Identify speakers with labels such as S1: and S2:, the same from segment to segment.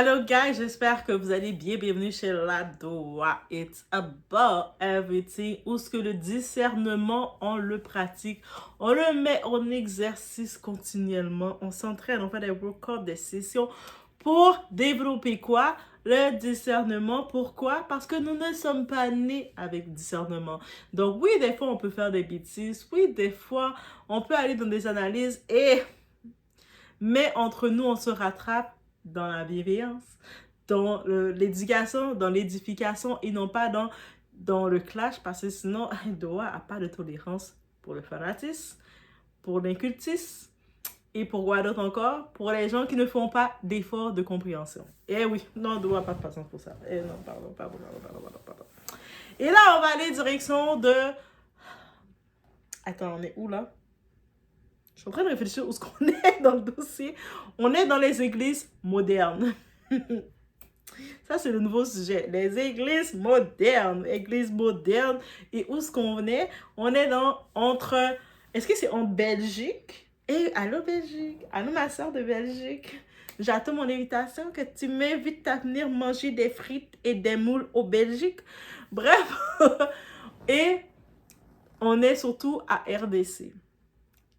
S1: Hello guys, j'espère que vous allez bien. Bienvenue chez La Doa. It's about everything. Où ce que le discernement, on le pratique, on le met en exercice continuellement, on s'entraîne, on fait des workouts, des sessions pour développer quoi? Le discernement. Pourquoi? Parce que nous ne sommes pas nés avec discernement. Donc oui, des fois on peut faire des bêtises, oui, des fois on peut aller dans des analyses mais entre nous on se rattrape dans la bienveillance, dans l'éducation, dans l'édification et non pas dans le clash parce que sinon, Doha n'a pas de tolérance pour le fanatisme, pour l'incultisme et pour quoi d'autre encore? Pour les gens qui ne font pas d'efforts de compréhension. Eh oui, non, Doha n'a pas de patience pour ça. Eh non, pardon. Et là, on va aller direction de... Attends, on est où là? Je suis en train de réfléchir où est-ce qu'on est dans le dossier. On est dans les églises modernes. Ça, c'est le nouveau sujet. Les églises modernes. Églises modernes. Et où est-ce qu'on est? On est entre... Est-ce que c'est en Belgique? Et allô Belgique. Allô ma soeur de Belgique. J'attends mon invitation que tu m'invites à venir manger des frites et des moules au Belgique. Bref. Et on est surtout à RDC.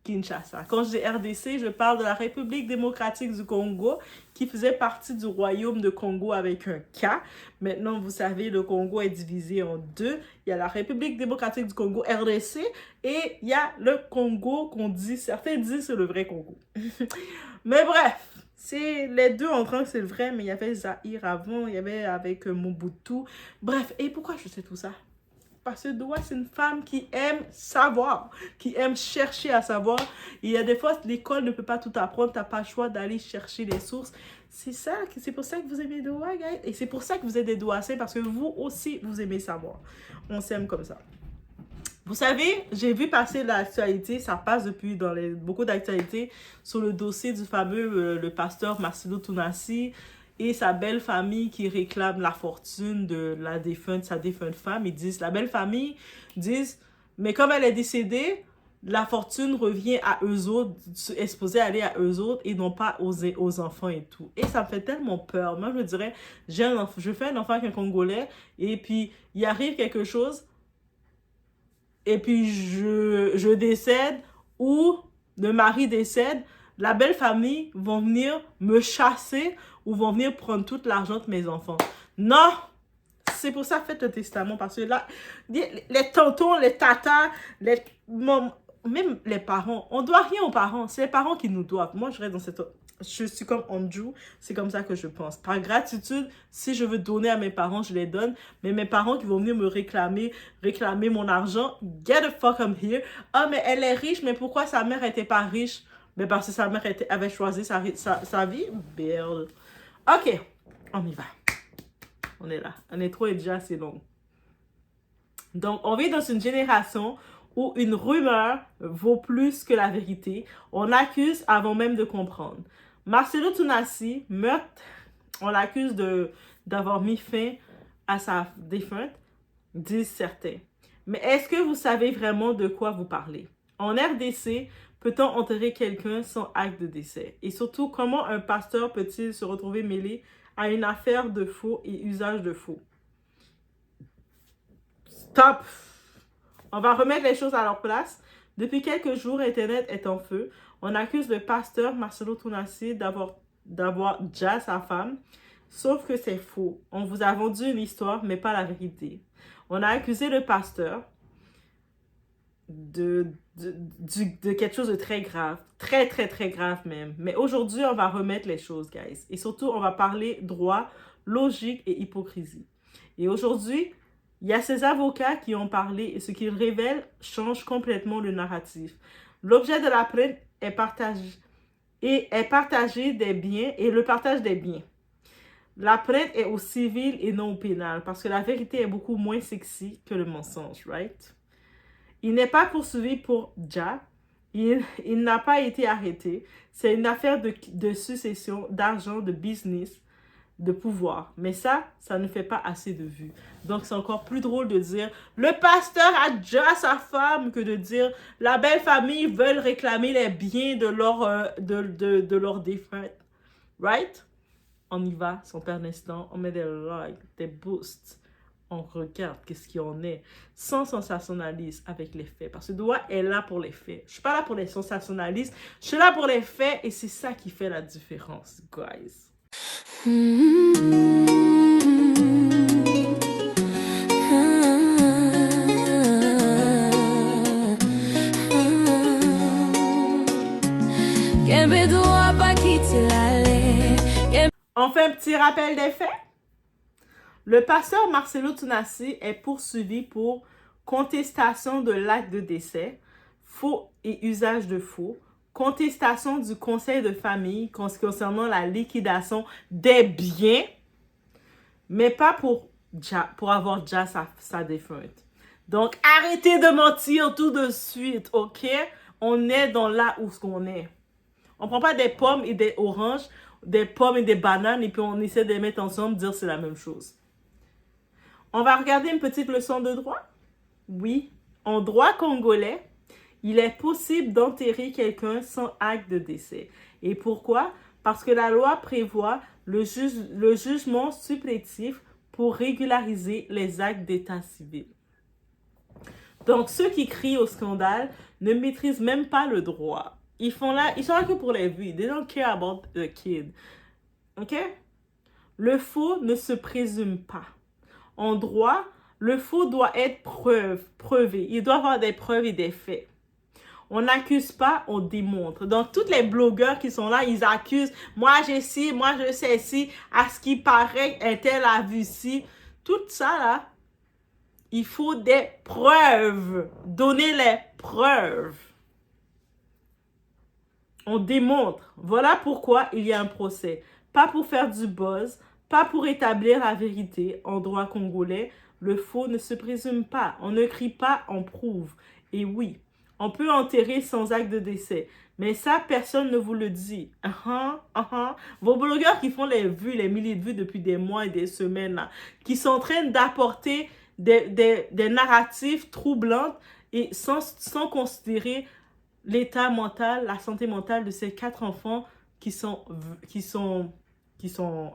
S1: Kinshasa. Quand je dis RDC, je parle de la République démocratique du Congo qui faisait partie du royaume de Congo avec un K. Maintenant, vous savez, le Congo est divisé en deux. Il y a la République démocratique du Congo, RDC, et il y a le Congo qu'on dit, certains disent c'est le vrai Congo. Mais bref, c'est les deux en train que c'est le vrai, mais il y avait Zaïre avant, il y avait avec Mobutu. Bref, et pourquoi je sais tout ça? Parce que Doha, c'est une femme qui aime savoir, qui aime chercher à savoir. Et il y a des fois, l'école ne peut pas tout apprendre, tu n'as pas le choix d'aller chercher les sources. C'est pour ça que vous aimez Doha, guys. Et c'est pour ça que vous êtes des Dohassins, parce que vous aussi, vous aimez savoir. On s'aime comme ça. Vous savez, j'ai vu passer l'actualité, ça passe depuis dans beaucoup d'actualités, sur le dossier du fameux le pasteur Marcelo Tounassi et sa belle famille qui réclame la fortune de sa défunte femme. La belle famille disent, mais comme elle est décédée, la fortune revient à eux autres, est supposée aller à eux autres et non pas aux enfants et tout. Et ça me fait tellement peur. Moi, je me dirais, je fais un enfant avec un Congolais et puis il arrive quelque chose et puis je décède ou le mari décède, la belle famille vont venir me chasser ou vont venir prendre tout l'argent de mes enfants. Non! C'est pour ça, faites le testament, parce que là, les tontons, les tatas, même les parents, on doit rien aux parents. C'est les parents qui nous doivent. Moi, je reste dans cette... Je suis comme Andrew, c'est comme ça que je pense. Par gratitude, si je veux donner à mes parents, je les donne. Mais mes parents qui vont venir me réclamer mon argent, get the fuck I'm here. Ah, mais elle est riche, mais pourquoi sa mère n'était pas riche? Mais parce que sa mère avait choisi sa vie. Merde. Ok, on y va. On est là. On est trop et déjà assez long. Donc, on vit dans une génération où une rumeur vaut plus que la vérité. On accuse avant même de comprendre. Marcelo Tounassi, meurtre, on l'accuse d'avoir mis fin à sa défunte, disent certains. Mais est-ce que vous savez vraiment de quoi vous parlez? En RDC, peut-on enterrer quelqu'un sans acte de décès? Et surtout, comment un pasteur peut-il se retrouver mêlé à une affaire de faux et usage de faux? Stop! On va remettre les choses à leur place. Depuis quelques jours, Internet est en feu. On accuse le pasteur Marcelo Tounassi d'avoir déjà sa femme. Sauf que c'est faux. On vous a vendu une histoire, mais pas la vérité. On a accusé le pasteur de quelque chose de très grave. Très, très, très grave même. Mais aujourd'hui, on va remettre les choses, guys. Et surtout, on va parler droit, logique et hypocrisie. Et aujourd'hui, il y a ces avocats qui ont parlé et ce qu'ils révèlent change complètement le narratif. L'objet de la plainte est partagé des biens et le partage des biens. La plainte est au civil et non au pénal parce que la vérité est beaucoup moins sexy que le mensonge, right? Il n'est pas poursuivi pour Ja. Il n'a pas été arrêté. C'est une affaire de succession, d'argent, de business, de pouvoir. Mais ça ne fait pas assez de vues. Donc, c'est encore plus drôle de dire le pasteur a déjà sa femme que de dire la belle famille veut réclamer les biens de leur défunte. Right? On y va, sans perdre d'instant, on met des likes, des boosts, on regarde qu'est-ce qu'il y en est, sans sensationnalisme avec les faits. Parce que Doua est là pour les faits. Je suis pas là pour les sensationnalismes, je suis là pour les faits et c'est ça qui fait la différence, guys. On fait un petit rappel des faits. Le pasteur Marcelo Tunasi est poursuivi pour contestation de l'acte de décès, faux et usage de faux, contestation du conseil de famille concernant la liquidation des biens, mais pas pour avoir déjà sa défunte. Donc, arrêtez de mentir tout de suite, ok? On est dans là où ce qu'on est. On prend pas des pommes et des oranges, des pommes et des bananes, et puis on essaie de les mettre ensemble, dire c'est la même chose. On va regarder une petite leçon de droit. Oui, en droit congolais, il est possible d'enterrer quelqu'un sans acte de décès. Et pourquoi? Parce que la loi prévoit le jugement supplétif pour régulariser les actes d'état civil. Donc, ceux qui crient au scandale ne maîtrisent même pas le droit. Ils sont là que pour les vues. They don't care about the kid. OK? Le faux ne se présume pas. En droit, le faux doit être prouvé. Il doit avoir des preuves et des faits. On n'accuse pas, on démontre. Donc, tous les blogueurs qui sont là, ils accusent. Moi, j'ai ci, moi, je sais ci. À ce qui paraît, un tel a vu ci. Tout ça, là, il faut des preuves. Donnez les preuves. On démontre. Voilà pourquoi il y a un procès. Pas pour faire du buzz, pas pour établir la vérité. En droit congolais, le faux ne se présume pas. On ne crie pas, on prouve. Et oui, on peut enterrer sans acte de décès. Mais ça, personne ne vous le dit. Vos blogueurs qui font les vues, les milliers de vues depuis des mois et des semaines, là, qui sont en train d'apporter des narratifs troublants et sans considérer l'état mental, la santé mentale de ces 4 enfants qui sont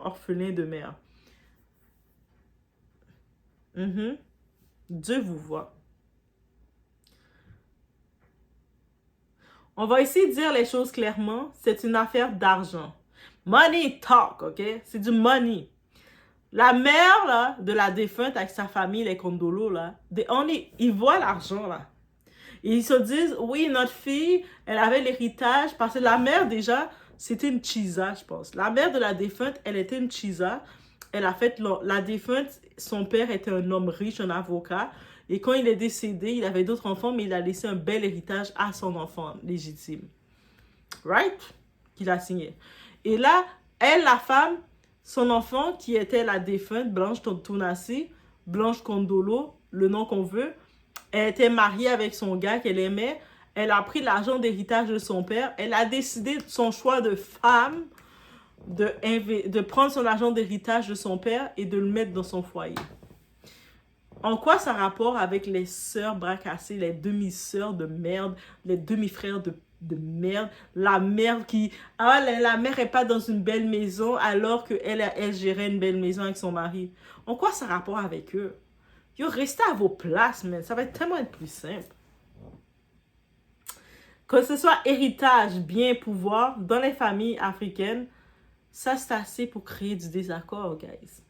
S1: orphelins de mère. Dieu vous voit. On va ici dire les choses clairement. C'est une affaire d'argent. Money talk, ok? C'est du money. La mère là, de la défunte avec sa famille, les Kondolo, là, ils voient l'argent, là. Et ils se disent, oui, notre fille, elle avait l'héritage, parce que la mère, déjà, c'était une chisa, je pense. La mère de la défunte, elle était une chisa. Elle a fait, la défunte, son père était un homme riche, un avocat. Et quand il est décédé, il avait d'autres enfants, mais il a laissé un bel héritage à son enfant légitime. Right? Qu'il a signé. Et là, elle, la femme, son enfant, qui était la défunte, Blanche Tunasi, Blanche Kondolo, le nom qu'on veut, elle était mariée avec son gars qu'elle aimait. Elle a pris l'argent d'héritage de son père. Elle a décidé de son choix de femme de prendre son argent d'héritage de son père et de le mettre dans son foyer. En quoi ça rapport avec les sœurs bras cassés, les demi-sœurs de merde, les demi-frères de merde, la mère qui... la mère n'est pas dans une belle maison alors qu'elle gérait une belle maison avec son mari. En quoi ça rapport avec eux? Yo, restez à vos places, man. Ça va tellement être plus simple. Que ce soit héritage, bien, pouvoir, dans les familles africaines, ça, c'est assez pour créer du désaccord, guys.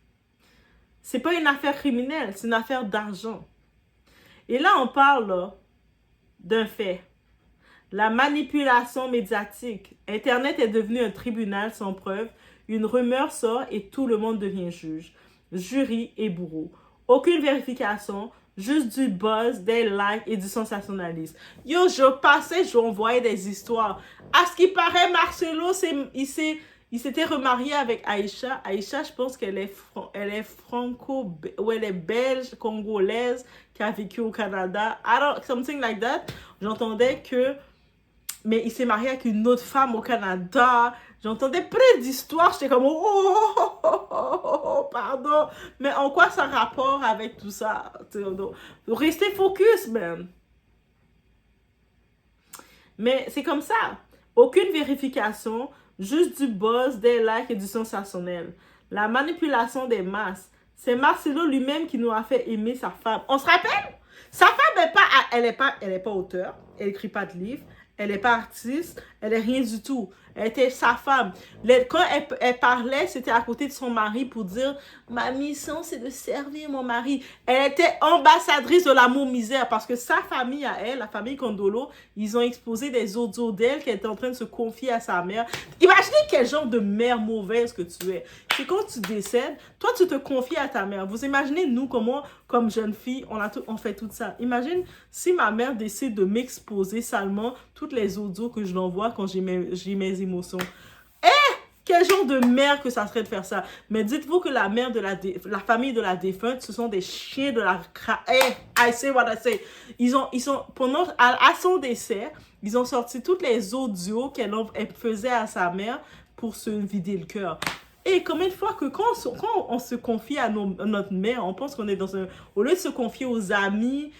S1: C'est pas une affaire criminelle, c'est une affaire d'argent. Et là, on parle d'un fait. La manipulation médiatique. Internet est devenu un tribunal sans preuve. Une rumeur sort et tout le monde devient juge, jury et bourreau. Aucune vérification, juste du buzz, des likes et du sensationnalisme. Yo, je envoyais des histoires. À ce qui paraît, Marcelo, il s'était remarié avec Aïcha. Aïcha, je pense qu'elle est elle est belge, congolaise, qui a vécu au Canada. Something like that. J'entendais que... Mais il s'est marié avec une autre femme au Canada. J'entendais plein d'histoires. J'étais comme, pardon. Mais en quoi ça rapport avec tout ça? Restez focus, man. Mais c'est comme ça. Aucune vérification. Juste du buzz, des likes et du sensationnel. La manipulation des masses. C'est Marcelo lui-même qui nous a fait aimer sa femme. On se rappelle? Sa femme elle est pas auteure, elle écrit pas de livre, elle n'est pas artiste, elle est rien du tout. Elle était sa femme. Quand elle parlait, c'était à côté de son mari pour dire « Ma mission, c'est de servir mon mari. » Elle était ambassadrice de l'amour misère parce que sa famille à elle, la famille Condolo, ils ont exposé des audios d'elle qui était en train de se confier à sa mère. Imaginez quel genre de mère mauvaise que tu es. C'est quand tu décèdes, toi, tu te confies à ta mère. Vous imaginez, nous, comment, comme jeunes filles, on fait tout ça. Imagine si ma mère décide de m'exposer salement toutes les audios que je l'envoie quand j'ai mes émotions. Quel genre de mère que ça serait de faire ça? Mais dites-vous que la mère de la famille de la défunte, ce sont des chiens de la... I say what I say. Pendant, à son décès, ils ont sorti toutes les audios qu'elle faisait à sa mère pour se vider le cœur. Et combien de fois que quand on se confie à notre mère, on pense qu'on est dans un... Au lieu de se confier aux amis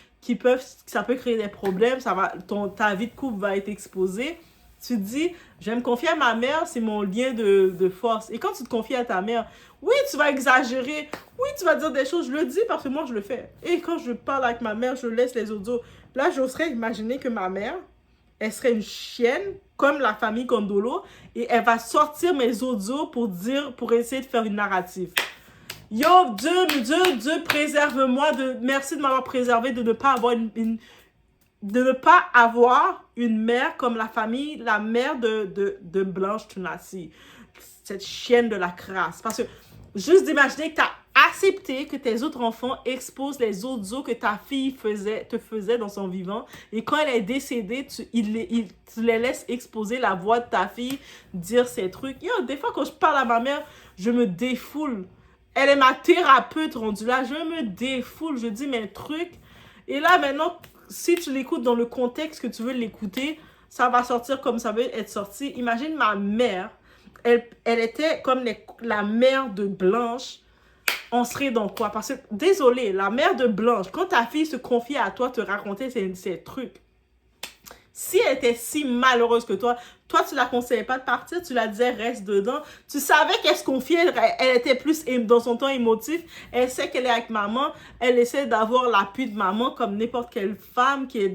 S1: ça peut créer des problèmes, ta vie de couple va être exposée. Tu te dis, je vais me confier à ma mère, c'est mon lien de force. Et quand tu te confies à ta mère, oui, tu vas exagérer, oui, tu vas dire des choses, je le dis parce que moi, je le fais. Et quand je parle avec ma mère, je laisse les audios. Là, j'oserais imaginer que ma mère, elle serait une chienne, comme la famille Condolo, et elle va sortir mes audios pour essayer de faire une narrative. Yo, Dieu, préserve-moi, merci de m'avoir préservé, de ne pas avoir de ne pas avoir une mère comme la mère de Blanche Tunasi, cette chienne de la crasse. Parce que juste d'imaginer que tu as accepté que tes autres enfants exposent les audios que ta fille te faisait dans son vivant, et quand elle est décédée, tu les laisses exposer la voix de ta fille, dire ces trucs. Yo, des fois, quand je parle à ma mère, je me défoule. Elle est ma thérapeute rendue là, je me défoule, je dis mes trucs. Et là, maintenant, si tu l'écoutes dans le contexte que tu veux l'écouter, ça va sortir comme ça veut être sorti. Imagine ma mère, elle était comme la mère de Blanche. On serait dans quoi? Parce que, désolé, la mère de Blanche, quand ta fille se confiait à toi, te raconter ces trucs, si elle était si malheureuse que toi, tu la conseillais pas de partir, tu la disais reste dedans. Tu savais qu'elle se confiait, elle était plus dans son temps émotif. Elle sait qu'elle est avec maman, elle essaie d'avoir l'appui de maman comme n'importe quelle femme qui est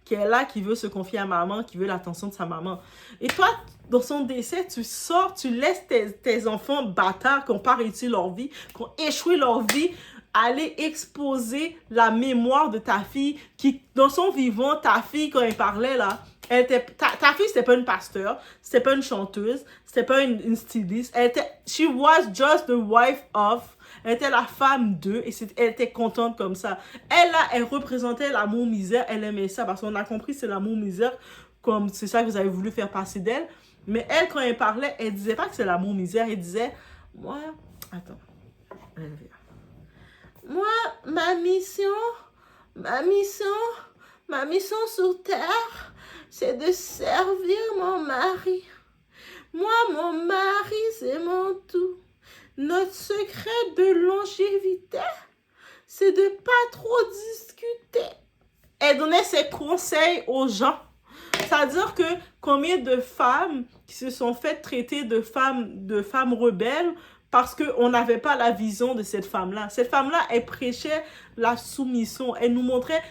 S1: qui est là, qui veut se confier à maman, qui veut l'attention de sa maman. Et toi, dans son décès, tu sors, tu laisses tes enfants bâtards qui n'ont pas réussi leur vie, qui ont échoué leur vie, aller exposer la mémoire de ta fille qui, dans son vivant, ta fille, quand elle parlait là, ta fille, c'était pas une pasteur, c'était pas une chanteuse, c'était pas une styliste, she was just the wife of, elle était la femme d'eux, et elle était contente comme ça. Elle, là, elle représentait l'amour misère, elle aimait ça, parce qu'on a compris c'est l'amour misère, comme c'est ça que vous avez voulu faire passer d'elle. Mais elle, quand elle parlait, elle disait pas que c'est l'amour misère, elle disait, moi, attends, moi, ma mission sur terre, c'est de servir mon mari. Moi, mon mari, c'est mon tout. Notre secret de longévité, c'est de pas trop discuter. Elle donnait ses conseils aux gens. C'est-à-dire que combien de femmes qui se sont fait traiter de femmes rebelles parce qu'on n'avait pas la vision de cette femme-là. Cette femme-là, elle prêchait la soumission. Elle nous montrait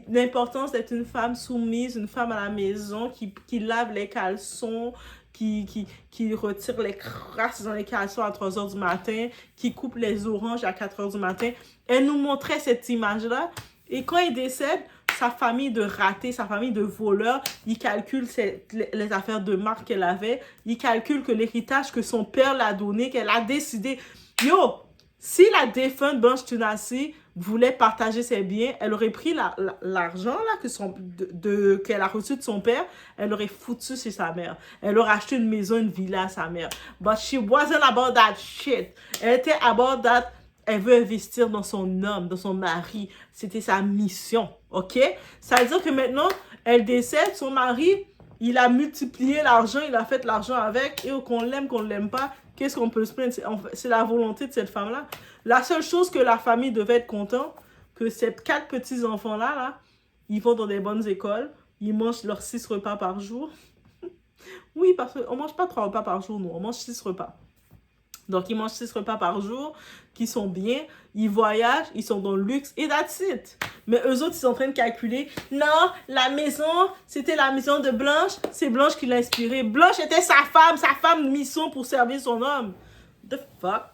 S1: l'importance d'être une femme soumise, une femme à la maison qui lave les caleçons, qui retire les crasses dans les caleçons à 3 h du matin, qui coupe les oranges à 4 h du matin. Elle nous montrait cette image-là. Et quand elle décède, sa famille de ratés, sa famille de voleurs, ils calculent les affaires de marque qu'elle avait. Ils calculent que l'héritage que son père l'a donné, qu'elle a décidé. Yo, si la défunte Blanche Tunasi voulait partager ses biens, elle aurait pris l'argent là qu'elle a reçu de son père, elle aurait foutu sur sa mère. Elle aurait acheté une maison, une villa à sa mère. But she wasn't about that shit. Elle était about that. Elle veut investir dans son homme, dans son mari. C'était sa mission, ok? Ça veut dire que maintenant, elle décède, son mari, il a multiplié l'argent, il a fait l'argent avec, et qu'on l'aime, qu'on ne l'aime pas, qu'est-ce qu'on peut se plaindre? C'est la volonté de cette femme-là. La seule chose que la famille devait être contente, que ces 4 petits-enfants-là, ils vont dans des bonnes écoles, ils mangent leurs 6 repas par jour. Oui, parce qu'on ne mange pas 3 repas par jour, nous. On mange 6 repas. Donc, ils mangent 6 repas par jour, qui sont bien, ils voyagent, ils sont dans le luxe, et that's it. Mais eux autres, ils sont en train de calculer. Non, la maison, c'était la maison de Blanche, c'est Blanche qui l'a inspiré. Blanche était sa femme mission pour servir son homme. The fuck?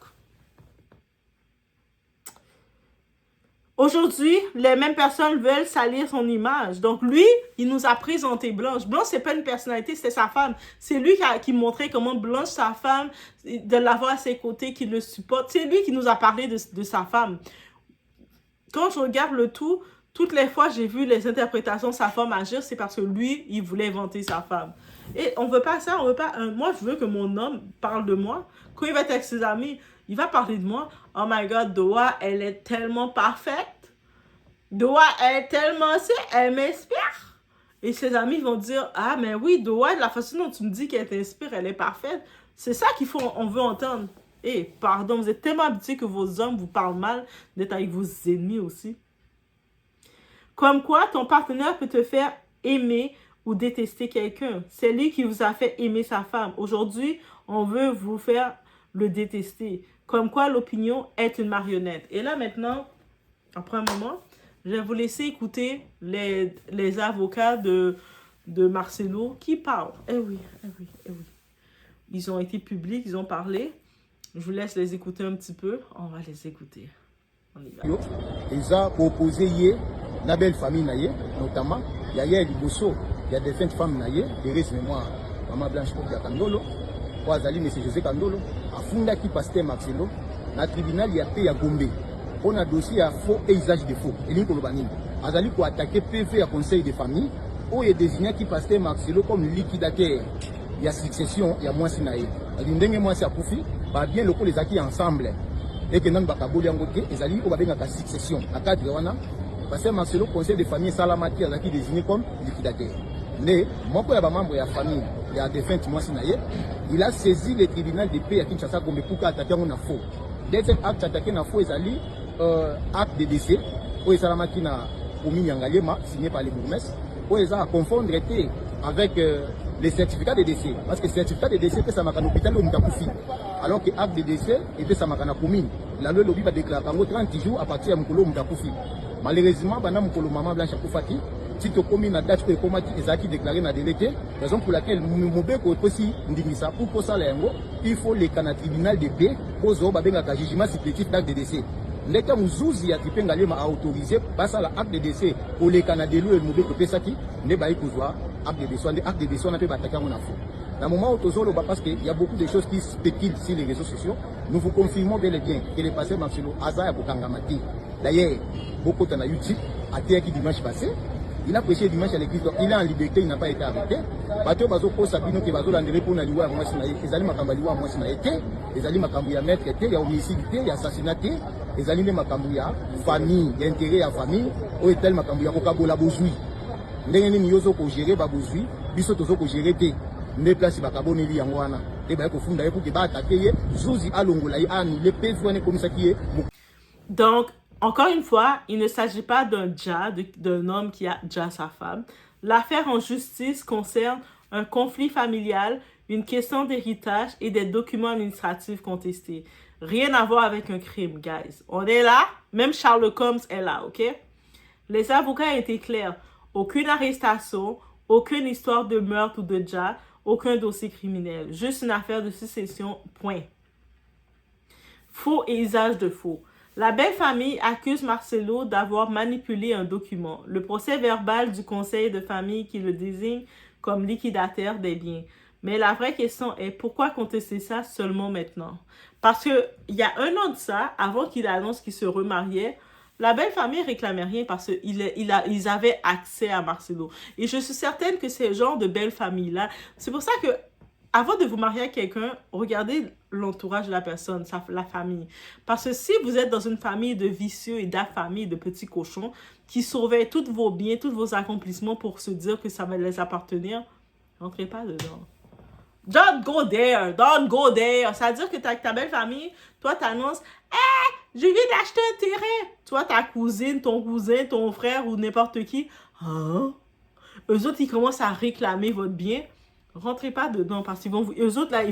S1: Aujourd'hui, les mêmes personnes veulent salir son image. Donc lui, il nous a présenté Blanche. Blanche, c'est pas une personnalité, c'est sa femme. C'est lui qui montrait comment Blanche, sa femme, de l'avoir à ses côtés, qui le supporte. C'est lui qui nous a parlé de sa femme. Quand je regarde le tout, toutes les fois j'ai vu les interprétations de sa femme agir, c'est parce que lui, il voulait vanter sa femme. Et on veut pas ça, on veut pas... moi, je veux que mon homme parle de moi. Quand il va être avec ses amis, il va parler de moi. Oh my God, Doa, elle est tellement parfaite. Doa, elle est tellement... elle m'inspire. Et ses amis vont dire, ah, mais oui, Doa, de la façon dont tu me dis qu'elle t'inspire, elle est parfaite. C'est ça on veut entendre. Et pardon, vous êtes tellement habitués que vos hommes vous parlent mal d'être avec vos ennemis aussi. Comme quoi, ton partenaire peut te faire aimer ou détester quelqu'un. C'est lui qui vous a fait aimer sa femme. Aujourd'hui, on veut vous faire le détester. Comme quoi, l'opinion est une marionnette. Et là, maintenant, après un moment, je vais vous laisser écouter les avocats de Marcelo qui parlent. Eh oui, eh oui, eh oui. Ils ont été publics, ils ont parlé. Je vous laisse les écouter un petit peu. On va les écouter. On y va.
S2: Ils ont proposé la belle famille, notamment, il y a Liboso, il y a des femmes, Thérèse Mémoire, Maman Blanche Kokia Kandolo, Oazali, M. José Kandolo, à Funda qui pasteur Marcelo, dans le tribunal, il y a P. Gombe. On a dossier à faux et usage de faux. Et l'in Kolobani. Azali pour attaquer PV à conseil de famille, où il est désigné qui pasteur Marcelo comme liquidateur. Il y a succession, il y a moins sinaï. Il y a moins si à profit, bien le coup les acquis ensemble. Et que nan bakaboli en côté, ils allaient au la succession. À cadre wana, parce que Marcelo conseil de famille Salamati a désigné comme liquidateur. Mais mon père membre de la famille, il y a des fins de sinaï, il a saisi le tribunal de paix à Kinshasa comme pour attaquer un faux. Deuxième acte attaqué un faux, ils allaient acte de décès, où ils Salamati na Oumi Yangalema, signé par les bourgmestres, où ils ont confondre avec les certificats de décès. Parce que le certificat de décès, ça m'a un hôpital où on alors que l'acte de décès, et ça m'a un commune. La loi lobby va déclarer 30 jours à partir de Mkolo Moutakoufi. Malheureusement, Mkolo Maman Blanche Koufati, si tu commis la date que les acquis déclarés dans la délégué, raison pour laquelle Moubeko aussi Ndimisa pour ça il faut les canaux tribunal de paix pour un jugement supplétif d'acte de décès. L'État Mouzouzi a autorisé passer à l'acte de décès pour les canaux de l'eau et Moubeko Pesaki, ne pas y pouvoir acte de décès, on a pu attaquer mon info. Dans le moment où Tozolo, parce qu'il y a beaucoup de choses qui spéculent sur les réseaux sociaux, nous vous confirmons bel et bien que le passé Marcelo Aza Bokangamati. D'ailleurs, beaucoup de YouTube a été qui dimanche passé. Il a prêché dimanche à l'église, il est en liberté, il n'a pas été arrêté. Bateau Bazo Ko Sabino qui va l'enlever pour l'aliwa à moi sinaï, les aliments Makambaliwa à moi sinaï, les aliments Makambouya maître, il y a homicide, il y a assassinat, les aliments Makambouya, famille, il y a intérêt à famille, ou est tel Makambouya Okabola Bozoui. Ndenge ni yozo ko gérer Babozui, biso tozo ko gérer té. Ne place Bakaboneli Yangwana. Et bien, il faut que tu attaquer, Zouzi Alongola, les PV comme ça qui est.
S1: Donc, encore une fois, il ne s'agit pas d'un dja, d'un homme qui a déjà sa femme. L'affaire en justice concerne un conflit familial, une question d'héritage et des documents administratifs contestés. Rien à voir avec un crime, guys. On est là, même Sherlock Holmes est là, ok? Les avocats étaient clairs. Aucune arrestation, aucune histoire de meurtre ou de dja, aucun dossier criminel. Juste une affaire de succession, point. Faux et usage de faux. La belle famille accuse Marcelo d'avoir manipulé un document, le procès verbal du conseil de famille qui le désigne comme liquidataire des biens. Mais la vraie question est pourquoi contester ça seulement maintenant? Parce qu'il y a un an de ça, avant qu'il annonce qu'il se remariait, la belle famille réclamait rien parce qu'ils avaient accès à Marcelo. Et je suis certaine que c'est le genre de belle famille-là. C'est pour ça que avant de vous marier à quelqu'un, regardez l'entourage de la personne, la famille. Parce que si vous êtes dans une famille de vicieux et d'affamés, de petits cochons, qui surveillent tous vos biens, tous vos accomplissements pour se dire que ça va les appartenir, rentrez pas dedans. Don't go there, don't go there. Ça veut dire que ta belle famille, toi t'annonces, je viens d'acheter un terrain. Toi, ta cousine, ton cousin, ton frère ou n'importe qui, hein? Eux autres, ils commencent à réclamer votre bien. Rentrez pas dedans parce qu'ils vont vous... Eux autres, là,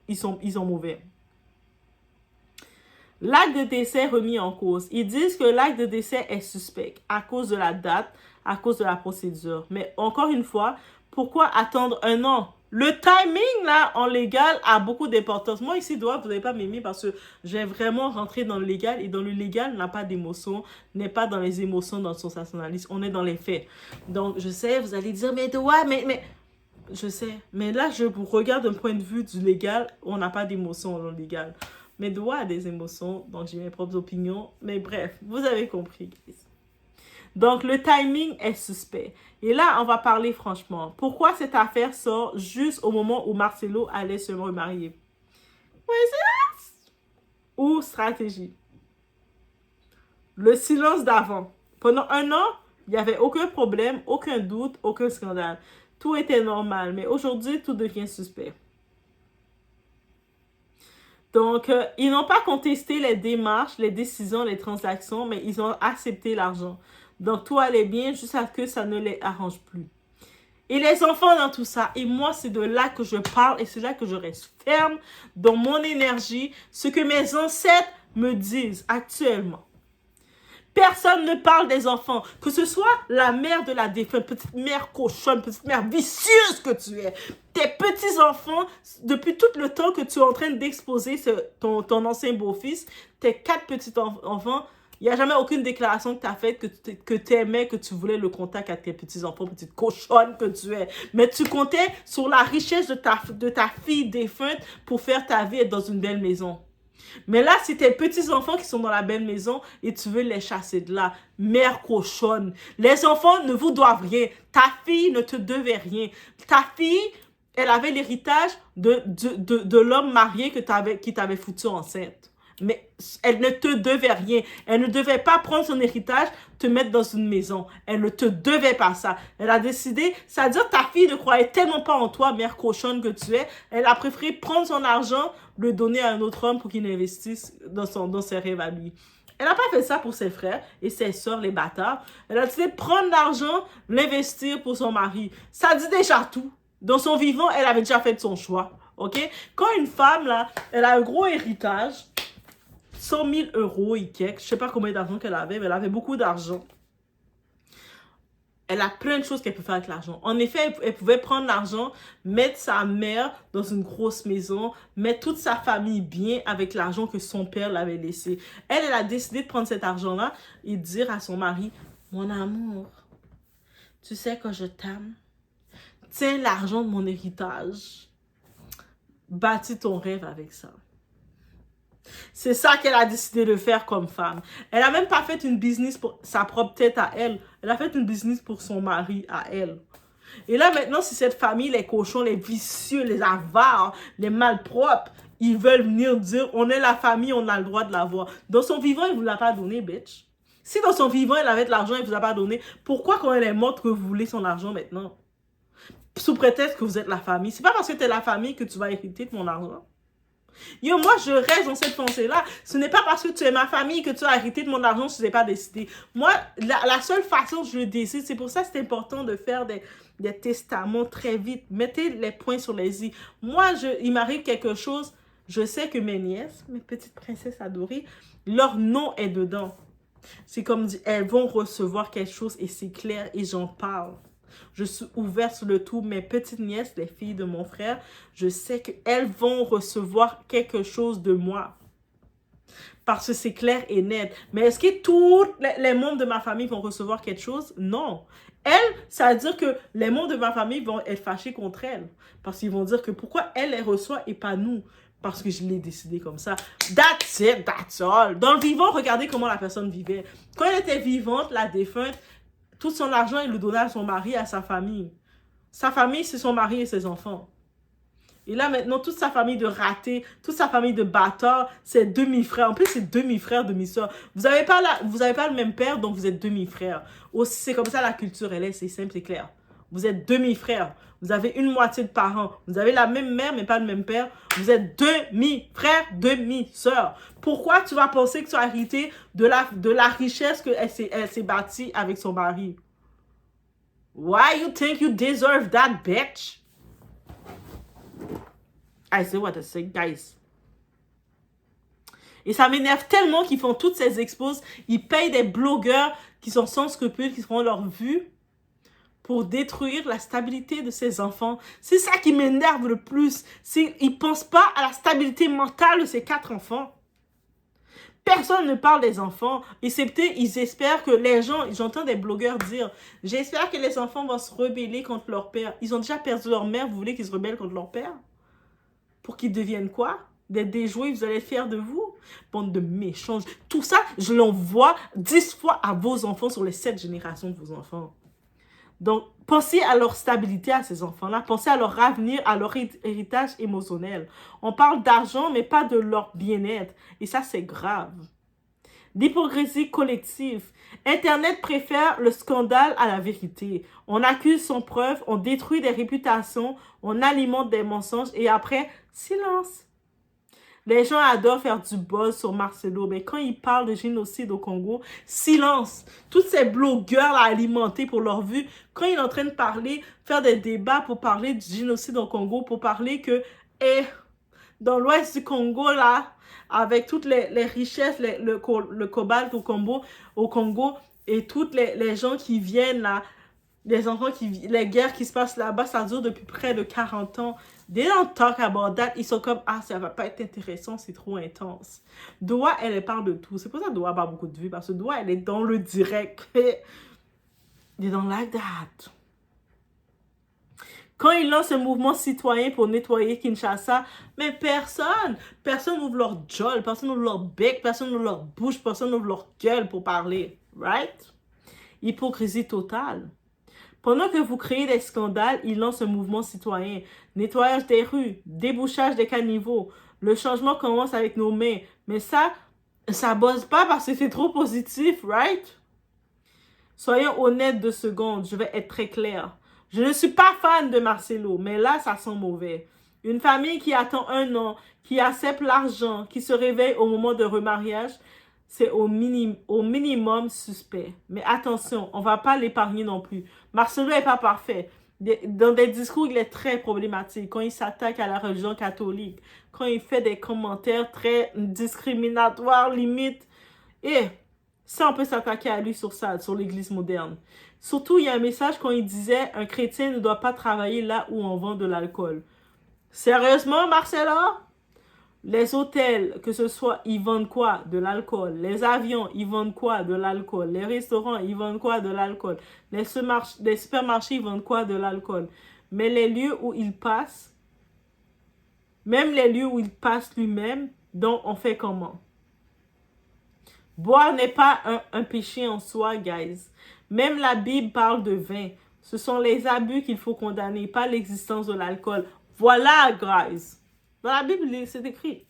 S1: ils sont mauvais. L'acte de décès remis en cause. Ils disent que l'acte de décès est suspect à cause de la date, à cause de la procédure. Mais encore une fois, pourquoi attendre 1 an? Le timing, là, en légal, a beaucoup d'importance. Moi, ici, vous n'allez pas m'aimer parce que j'ai vraiment rentré dans le légal. Et dans le légal, n'a pas d'émotion, n'est pas dans les émotions, dans le sensationnalisme. On est dans les faits. Donc, je sais, vous allez dire, mais mais... Je sais. Mais là, je vous regarde d'un point de vue du légal. On n'a pas d'émotion dans le légal. Mais droit a des émotions. Donc, j'ai mes propres opinions. Mais bref, vous avez compris, guys. Donc, le timing est suspect. Et là, on va parler franchement. Pourquoi cette affaire sort juste au moment où Marcelo allait se remarier? Coïncidence ou stratégie? Le silence d'avant. Pendant 1 an, il n'y avait aucun problème, aucun doute, aucun scandale. Tout était normal. Mais aujourd'hui, tout devient suspect. Donc, ils n'ont pas contesté les démarches, les décisions, les transactions, mais ils ont accepté l'argent. Donc, tout allait bien jusqu'à ce que ça ne les arrange plus. Et les enfants dans tout ça, et moi, c'est de là que je parle et c'est là que je reste ferme dans mon énergie, ce que mes ancêtres me disent actuellement. Personne ne parle des enfants, que ce soit la mère de la défunte, petite mère cochonne, petite mère vicieuse que tu es. Tes petits-enfants, depuis tout le temps que tu es en train d'exposer ton ancien beau-fils, tes 4 petits-enfants, il n'y a jamais aucune déclaration que tu as faite que tu aimais, que tu voulais le contact à tes petits-enfants, petite cochonne que tu es. Mais tu comptais sur la richesse de ta fille défunte pour faire ta vie et être dans une belle maison. Mais là, c'est tes petits-enfants qui sont dans la belle maison et tu veux les chasser de là. Mère cochonne. Les enfants ne vous doivent rien. Ta fille ne te devait rien. Ta fille, elle avait l'héritage de l'homme marié qui t'avait foutu enceinte. Mais elle ne te devait rien. Elle ne devait pas prendre son héritage, te mettre dans une maison. Elle ne te devait pas ça. Elle a décidé, c'est-à-dire ta fille ne croyait tellement pas en toi, mère cochonne que tu es, elle a préféré prendre son argent, le donner à un autre homme pour qu'il investisse dans ses rêves à lui. Elle n'a pas fait ça pour ses frères et ses soeurs, les bâtards. Elle a décidé de prendre l'argent, l'investir pour son mari. Ça dit déjà tout. Dans son vivant, elle avait déjà fait son choix. OK? Quand une femme, là, elle a un gros héritage, 100 000 euros et quelques. Je ne sais pas combien d'argent qu'elle avait, mais elle avait beaucoup d'argent. Elle a plein de choses qu'elle peut faire avec l'argent. En effet, elle pouvait prendre l'argent, mettre sa mère dans une grosse maison, mettre toute sa famille bien avec l'argent que son père l'avait laissé. Elle a décidé de prendre cet argent-là et dire à son mari, « Mon amour, tu sais que je t'aime. Tiens l'argent de mon héritage. Bâtis ton rêve avec ça. » C'est ça qu'elle a décidé de faire comme femme. Elle n'a même pas fait une business pour sa propre tête à elle. Elle a fait une business pour son mari à elle. Et là, maintenant, si cette famille, les cochons, les vicieux, les avares, les malpropres, ils veulent venir dire, on est la famille, on a le droit de l'avoir. Dans son vivant, il ne vous l'a pas donné, bitch. Si dans son vivant, elle avait de l'argent, il ne vous a pas donné, pourquoi quand elle est morte que vous voulez son argent maintenant? Sous prétexte que vous êtes la famille. C'est pas parce que tu es la famille que tu vas hériter de mon argent. Yo, moi, je reste dans cette pensée-là. Ce n'est pas parce que tu es ma famille que tu as hérité de mon argent si je n'ai pas décidé. Moi, la seule façon que je le décide, c'est pour ça que c'est important de faire des testaments très vite. Mettez les points sur les i. Moi, il m'arrive quelque chose, je sais que mes nièces, mes petites princesses adorées, leur nom est dedans. C'est comme dit, elles vont recevoir quelque chose et c'est clair et j'en parle. Je suis ouverte sur le tout. Mes petites nièces, les filles de mon frère, je sais qu'elles vont recevoir quelque chose de moi. Parce que c'est clair et net. Mais est-ce que tous les membres de ma famille vont recevoir quelque chose? Non. Elles, ça veut dire que les membres de ma famille vont être fâchés contre elles. Parce qu'ils vont dire que pourquoi elle les reçoit et pas nous? Parce que je l'ai décidé comme ça. That's it, that's all. Dans le vivant, regardez comment la personne vivait. Quand elle était vivante, la défunte, tout son argent, il le donnait à son mari et à sa famille. Sa famille, c'est son mari et ses enfants. Et là, maintenant, toute sa famille de ratés, toute sa famille de bâtards, c'est demi-frères. En plus, c'est demi-frères, demi-sœurs. Vous n'avez pas le même père, donc vous êtes demi-frères. C'est comme ça la culture, elle est, c'est simple, c'est clair. Vous êtes demi-frères. Vous avez une moitié de parents. Vous avez la même mère, mais pas le même père. Vous êtes demi-frères, demi-sœurs. Pourquoi tu vas penser que tu as hérité de la richesse qu'elle s'est bâtie avec son mari? Why you think you deserve that, bitch? I say what I say, guys. Et ça m'énerve tellement qu'ils font toutes ces expos. Ils payent des blogueurs qui sont sans scrupules, qui font leur vue pour détruire la stabilité de ces enfants. C'est ça qui m'énerve le plus. Ils ne pensent pas à la stabilité mentale de ces 4 enfants. Personne ne parle des enfants, excepté ils espèrent que les gens, j'entends des blogueurs dire, j'espère que les enfants vont se rebeller contre leur père. Ils ont déjà perdu leur mère, vous voulez qu'ils se rebellent contre leur père? Pour qu'ils deviennent quoi? Des déjoués, vous allez être fiers de vous? Bande de méchants. Tout ça, je l'envoie 10 fois à vos enfants sur les 7 générations de vos enfants. Donc, pensez à leur stabilité à ces enfants-là. Pensez à leur avenir, à leur héritage émotionnel. On parle d'argent, mais pas de leur bien-être. Et ça, c'est grave. L'hypocrisie collective. Internet préfère le scandale à la vérité. On accuse sans preuve, on détruit des réputations, on alimente des mensonges et après, silence. Les gens adorent faire du buzz sur Marcelo, mais quand ils parlent de génocide au Congo, silence. Tous ces blogueurs alimentés pour leur vue, quand ils sont en train de parler, faire des débats pour parler du génocide au Congo, pour parler que dans l'ouest du Congo, là, avec toutes les richesses, le cobalt au Congo et toutes les gens qui viennent là, les enfants les guerres qui se passent là-bas, ça dure depuis près de 40 ans. They don't talk about that. Ils sont comme, ah, ça va pas être intéressant, c'est trop intense. Doua, elle parle de tout. C'est pour ça que Doua n'a pas beaucoup de vues, parce que Doua, elle est dans le direct. They don't like that. Quand ils lancent un mouvement citoyen pour nettoyer Kinshasa, mais personne n'ouvre leur jolle, personne n'ouvre leur bec, personne n'ouvre leur bouche, personne n'ouvre leur gueule pour parler. Right? Hypocrisie totale. Pendant que vous créez des scandales, ils lancent un mouvement citoyen. Nettoyage des rues, débouchage des caniveaux. Le changement commence avec nos mains. Mais ça bosse pas parce que c'est trop positif, right? Soyons honnêtes 2 secondes, je vais être très claire. Je ne suis pas fan de Marcelo, mais là, ça sent mauvais. Une famille qui attend 1 an, qui accepte l'argent, qui se réveille au moment de remariage, c'est au minimum suspect. Mais attention, on ne va pas l'épargner non plus. Marcelo n'est pas parfait. Dans des discours, il est très problématique. Quand il s'attaque à la religion catholique, quand il fait des commentaires très discriminatoires, limite. Et ça, on peut s'attaquer à lui sur ça, sur l'église moderne. Surtout, il y a un message quand il disait « Un chrétien ne doit pas travailler là où on vend de l'alcool ». Sérieusement, Marcelo? Les hôtels, que ce soit, ils vendent quoi? De l'alcool. Les avions, ils vendent quoi? De l'alcool. Les restaurants, ils vendent quoi? De l'alcool. Les supermarchés, ils vendent quoi? De l'alcool. Mais les lieux où il passe, même les lieux où il passe lui-même, donc on fait comment? Boire n'est pas un péché en soi, guys. Même la Bible parle de vin. Ce sont les abus qu'il faut condamner, pas l'existence de l'alcool. Voilà, guys. Dans la Bible, c'est écrit.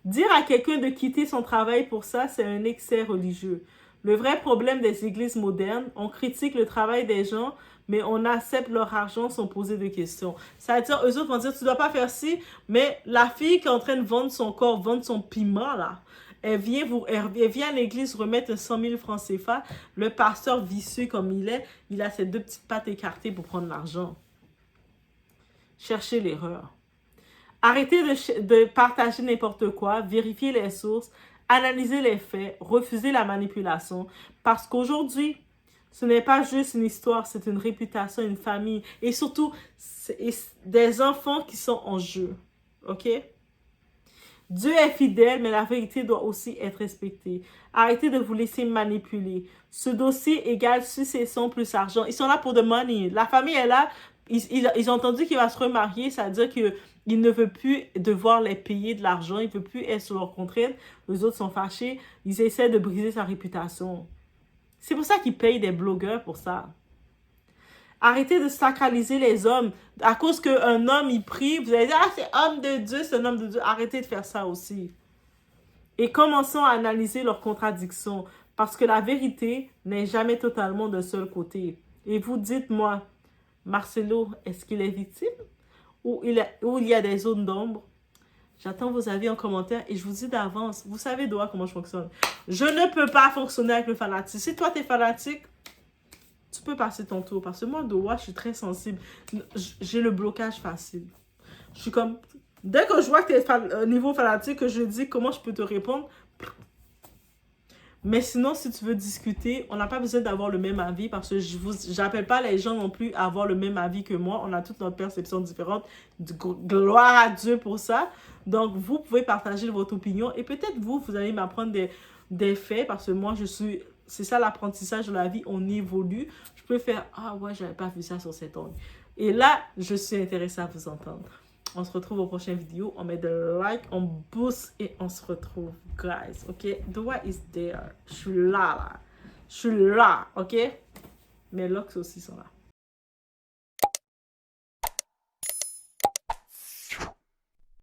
S1: Dire à quelqu'un de quitter son travail pour ça, c'est un excès religieux. Le vrai problème des églises modernes, on critique le travail des gens, mais on accepte leur argent sans poser de questions. C'est-à-dire, eux autres vont dire, tu dois pas faire ci, mais la fille qui est en train de vendre son corps, vendre son piment, là, elle vient à l'église remettre 100 000 francs CFA. Le pasteur vicieux comme il a ses 2 petites pattes écartées pour prendre l'argent. Cherchez l'erreur. Arrêtez de partager n'importe quoi, vérifiez les sources, analysez les faits, refusez la manipulation. Parce qu'aujourd'hui, ce n'est pas juste une histoire, c'est une réputation, une famille. Et surtout, des enfants qui sont en jeu. OK? Dieu est fidèle, mais la vérité doit aussi être respectée. Arrêtez de vous laisser manipuler. Ce dossier égale succession plus argent. Ils sont là pour the money. La famille est là. Ils ont entendu qu'il va se remarier. Ça veut dire qu'il ne veut plus devoir les payer de l'argent. Il ne veut plus être sur leur contrainte. Les autres sont fâchés. Ils essaient de briser sa réputation. C'est pour ça qu'ils payent des blogueurs pour ça. Arrêtez de sacraliser les hommes. À cause qu'un homme, il prie, vous allez dire, ah, c'est homme de Dieu, c'est un homme de Dieu. Arrêtez de faire ça aussi. Et commençons à analyser leurs contradictions. Parce que la vérité n'est jamais totalement d'un seul côté. Et vous dites-moi, Marcelo, est-ce qu'il est victime? Ou il y a des zones d'ombre? J'attends vos avis en commentaire et je vous dis d'avance, vous savez Doua comment je fonctionne. Je ne peux pas fonctionner avec le fanatique. Si toi, tu es fanatique, tu peux passer ton tour. Parce que moi, Doua, je suis très sensible. J'ai le blocage facile. Je suis comme, Dès que je vois que tu es niveau fanatique, que je dis comment je peux te répondre. Mais sinon, si tu veux discuter, on n'a pas besoin d'avoir le même avis parce que je n'appelle pas les gens non plus à avoir le même avis que moi. On a toute notre perception différente. Gloire à Dieu pour ça. Donc, vous pouvez partager votre opinion et peut-être vous allez m'apprendre des faits parce que moi, c'est ça l'apprentissage de la vie. On évolue. Je peux faire, ah ouais, j'avais pas vu ça sur cet angle. Et là, je suis intéressée à vous entendre. On se retrouve aux prochaines vidéos. On met de like, on boost et on se retrouve, guys. Ok? Doa is there. Je suis là, là. Je suis là, ok? Mes locks aussi sont là.